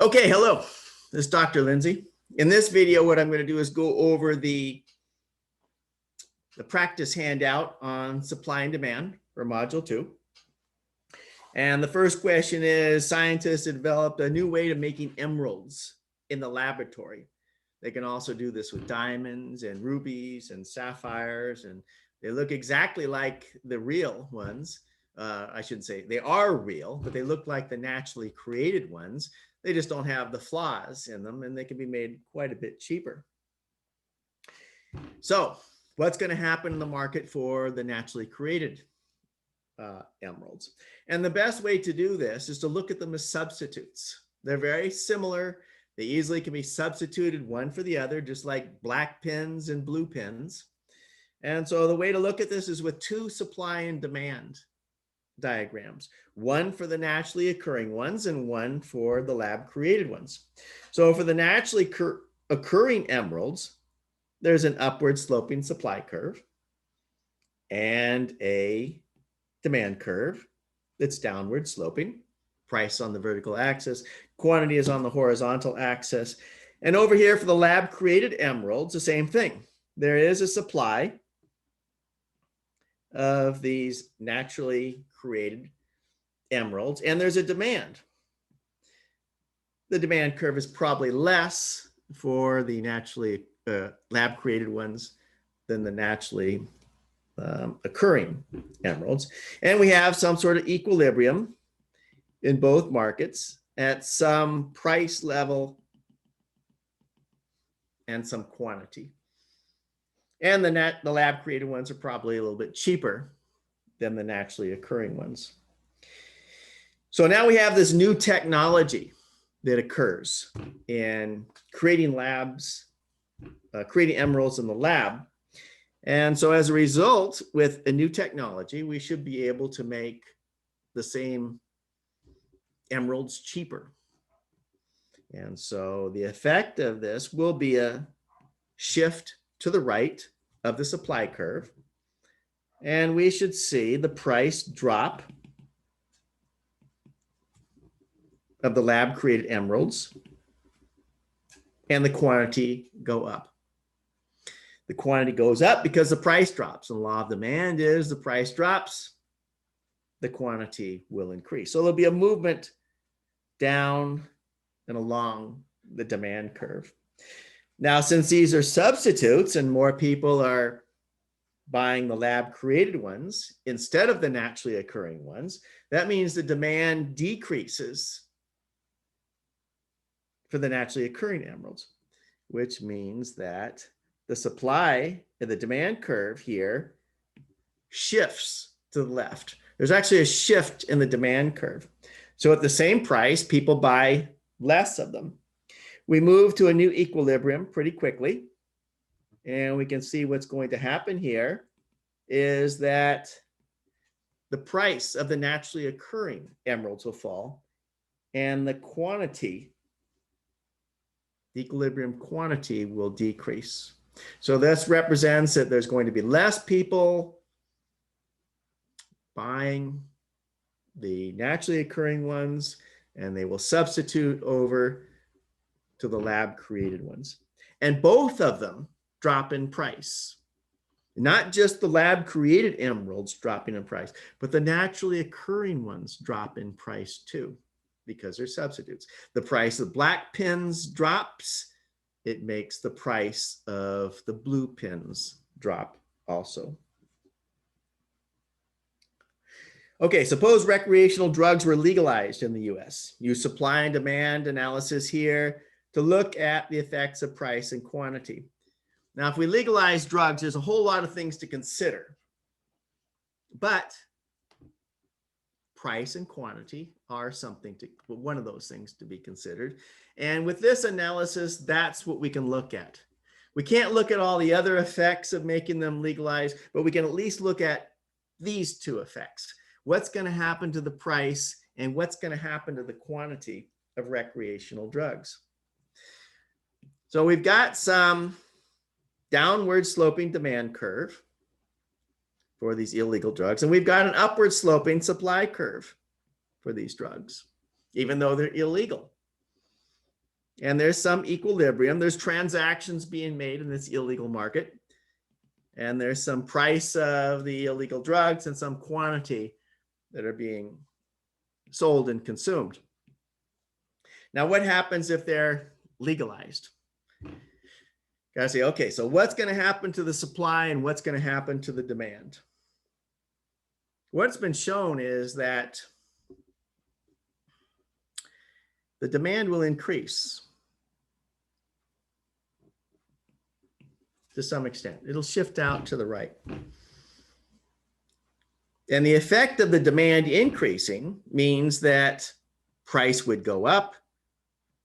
Okay, hello, this is Dr. Lindsay. In this video, what I'm going to do is go over the practice handout on supply and demand for Module 2. And the first question is, scientists have developed a new way to making emeralds in the laboratory. They can also do this with diamonds and rubies and sapphires, and they look exactly like the real ones. I shouldn't say they are real, but they look like the naturally created ones. They just don't have the flaws in them, and they can be made quite a bit cheaper. So what's going to happen in the market for the naturally created emeralds? And the best way to do this is to look at them as substitutes. They're very similar. They easily can be substituted one for the other, just like black pins and blue pins. And so the way to look at this is with two supply and demand diagrams, one for the naturally occurring ones and one for the lab created ones. So for the naturally occurring emeralds, there's an upward sloping supply curve and a demand curve that's downward sloping. Price on the vertical axis, quantity is on the horizontal axis. And over here for the lab created emeralds, the same thing. There is a supply of these naturally created emeralds, and there's a demand. The demand curve is probably less for the naturally lab created ones than the naturally occurring emeralds. And we have some sort of equilibrium in both markets at some price level and some quantity. And the lab created ones are probably a little bit cheaper than the naturally occurring ones. So now we have this new technology that occurs in creating creating emeralds in the lab. And so as a result, with a new technology, we should be able to make the same emeralds cheaper. And so the effect of this will be a shift to the right of the supply curve. And we should see the price drop of the lab created emeralds and the quantity go up. The quantity goes up because the price drops. And the law of demand is the price drops, the quantity will increase. So there'll be a movement down and along the demand curve. Now, since these are substitutes and more people are buying the lab created ones instead of the naturally occurring ones, that means the demand decreases for the naturally occurring emeralds, which means that the supply and the demand curve here shifts to the left. There's actually a shift in the demand curve. So at the same price, people buy less of them. We move to a new equilibrium pretty quickly. And we can see what's going to happen here is that the price of the naturally occurring emeralds will fall and the quantity, the equilibrium quantity will decrease. So this represents that there's going to be less people buying the naturally occurring ones, and they will substitute over to the lab created ones. And both of them drop in price. Not just the lab created emeralds dropping in price, but the naturally occurring ones drop in price too, because they're substitutes. The price of black pins drops. It makes the price of the blue pins drop also. Okay, suppose recreational drugs were legalized in the US. Use supply and demand analysis here to look at the effects of price and quantity. Now, if we legalize drugs, there's a whole lot of things to consider. But price and quantity are one of those things to be considered. And with this analysis, that's what we can look at. We can't look at all the other effects of making them legalized, but we can at least look at these two effects. What's going to happen to the price and what's going to happen to the quantity of recreational drugs. So we've got some downward sloping demand curve for these illegal drugs, and we've got an upward sloping supply curve for these drugs, even though they're illegal. And there's some equilibrium. There's transactions being made in this illegal market. And there's some price of the illegal drugs and some quantity that are being sold and consumed. Now, what happens if they're legalized? Gotta say, okay, so what's going to happen to the supply and what's going to happen to the demand? What's been shown is that the demand will increase to some extent. It'll shift out to the right. And the effect of the demand increasing means that price would go up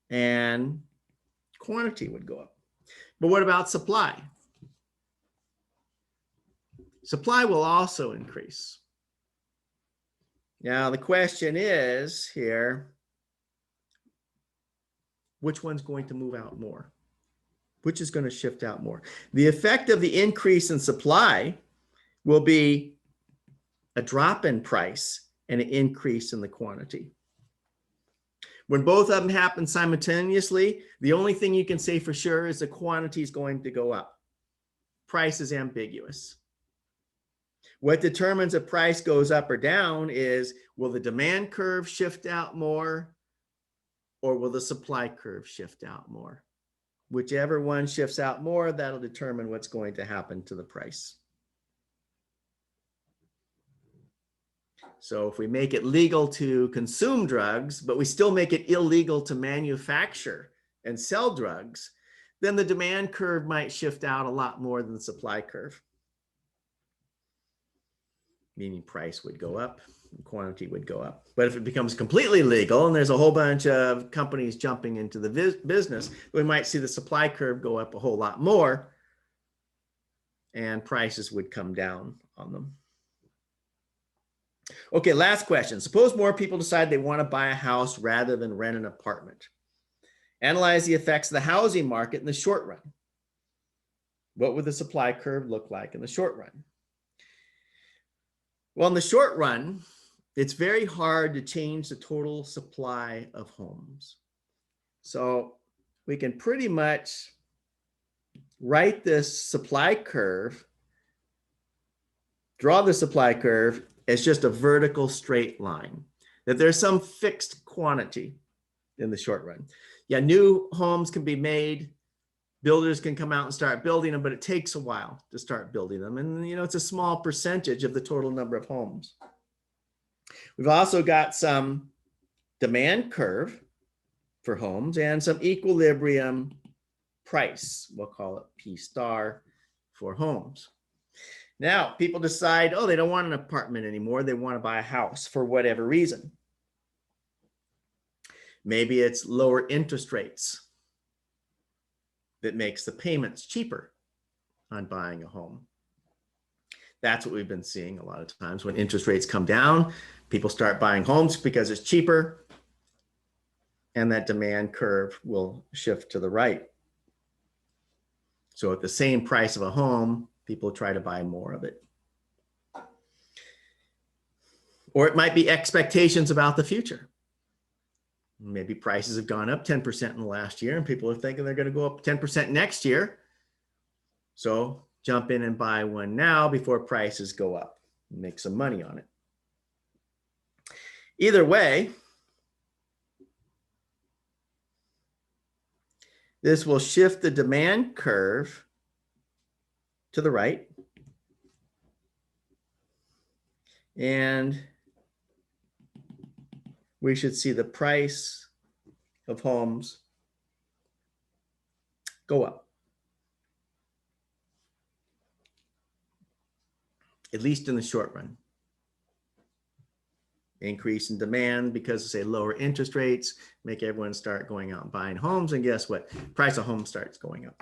and quantity would go up. But what about supply? Supply will also increase. Now, the question is here, which one's going to move out more? Which is going to shift out more? The effect of the increase in supply will be a drop in price and an increase in the quantity. When both of them happen simultaneously, the only thing you can say for sure is the quantity is going to go up. Price is ambiguous. What determines if price goes up or down is, will the demand curve shift out more or will the supply curve shift out more? Whichever one shifts out more, that'll determine what's going to happen to the price. So if we make it legal to consume drugs, but we still make it illegal to manufacture and sell drugs, then the demand curve might shift out a lot more than the supply curve. Meaning price would go up and quantity would go up. But if it becomes completely legal and there's a whole bunch of companies jumping into the business, we might see the supply curve go up a whole lot more and prices would come down on them. Okay, last question. Suppose more people decide they want to buy a house rather than rent an apartment. Analyze the effects of the housing market in the short run. What would the supply curve look like in the short run? Well, in the short run, it's very hard to change the total supply of homes. So we can pretty much write this supply curve, draw the supply curve as just a vertical straight line, that there's some fixed quantity in the short run. Yeah, new homes can be made. Builders can come out and start building them, but it takes a while to start building them. And, you know, it's a small percentage of the total number of homes. We've also got some demand curve for homes and some equilibrium price. We'll call it P star for homes. Now, people decide, oh, they don't want an apartment anymore. They want to buy a house for whatever reason. Maybe it's lower interest rates that makes the payments cheaper on buying a home. That's what we've been seeing a lot of times. When interest rates come down, people start buying homes because it's cheaper, and that demand curve will shift to the right. So at the same price of a home, people try to buy more of it. Or it might be expectations about the future. Maybe prices have gone up 10% in the last year and people are thinking they're going to go up 10% next year. So jump in and buy one now before prices go up and make some money on it. Either way, this will shift the demand curve to the right. And we should see the price of homes go up, at least in the short run. Increase in demand because of, say, lower interest rates, make everyone start going out and buying homes. And guess what? Price of homes starts going up.